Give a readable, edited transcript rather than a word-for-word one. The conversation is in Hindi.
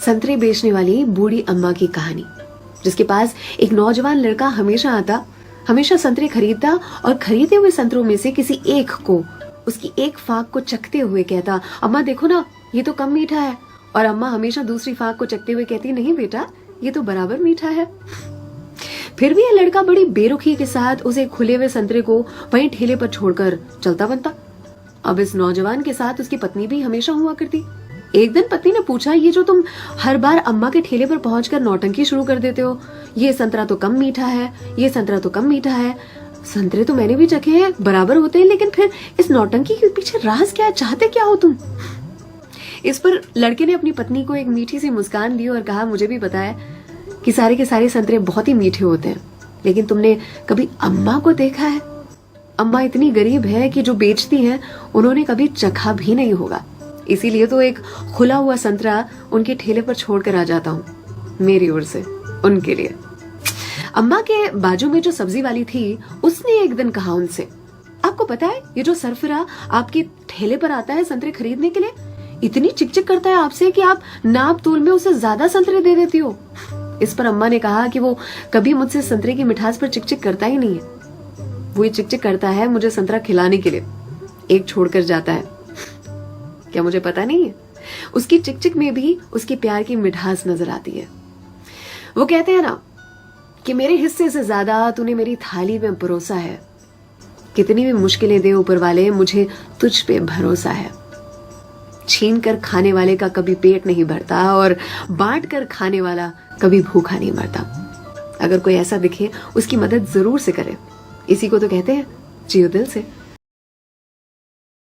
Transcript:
संतरे बेचने वाली बूढ़ी अम्मा की कहानी, जिसके पास एक नौजवान लड़का हमेशा आता, हमेशा संतरे खरीदता और खरीदे हुए संतरों में से किसी एक को, उसकी एक फाक को चखते हुए कहता, अम्मा देखो ना, ये तो कम मीठा है। और अम्मा हमेशा दूसरी फाक को चखते हुए कहती, नहीं बेटा, ये तो बराबर मीठा है। फिर भी यह लड़का बड़ी बेरुखी के साथ उसे खुले हुए संतरे को वहीं ठेले पर छोड़कर चलता बनता। अब इस नौजवान के साथ उसकी पत्नी भी हमेशा हुआ करती। एक दिन पत्नी ने पूछा, ये जो तुम हर बार अम्मा के ठेले पर पहुंचकर नौटंकी शुरू कर देते हो, ये संतरा तो कम मीठा है, ये संतरा तो कम मीठा है। संतरे तो मैंने भी चखे हैं, बराबर होते हैं, लेकिन फिर इस नौटंकी के पीछे राज क्या है, चाहते क्या हो तुम? इस पर लड़के ने अपनी पत्नी को एक मीठी सी मुस्कान दी और कहा, मुझे भी पता है कि सारे के सारे संतरे बहुत ही मीठे होते हैं, लेकिन तुमने कभी अम्मा को देखा है? अम्मा इतनी गरीब है कि जो बेचती हैं उन्होंने कभी चखा भी नहीं होगा, इसीलिए तो एक खुला हुआ संतरा उनके ठेले पर छोड़कर आ जाता हूँ, मेरी ओर से उनके लिए। अम्मा के बाजू में जो सब्जी वाली थी, उसने एक दिन कहा उनसे, आपको पता है ये जो सरफिरा आपके ठेले पर आता है संतरे खरीदने के लिए, इतनी चिकचिक करता है आपसे कि आप नाप तोल में उसे ज्यादा संतरे दे देती हो। इस पर अम्मा ने कहा कि वो कभी मुझसे संतरे की मिठास पर चिकचिक करता ही नहीं है, वो ये चिकचिक करता है मुझे संतरा खिलाने के लिए, एक छोड़कर जाता है। क्या मुझे पता नहीं है? उसकी चिकचिक में भी उसकी प्यार की मिठास नजर आती है। वो कहते हैं ना कि मेरे हिस्से से ज्यादा तूने मेरी थाली में परोसा है, कितनी भी मुश्किलें दे ऊपर वाले, मुझे तुझ पे भरोसा है। छीन कर खाने वाले का कभी पेट नहीं भरता और बांट कर खाने वाला कभी भूखा नहीं मरता। अगर कोई ऐसा दिखे, उसकी मदद जरूर से करे, इसी को तो कहते हैं जियो दिल से।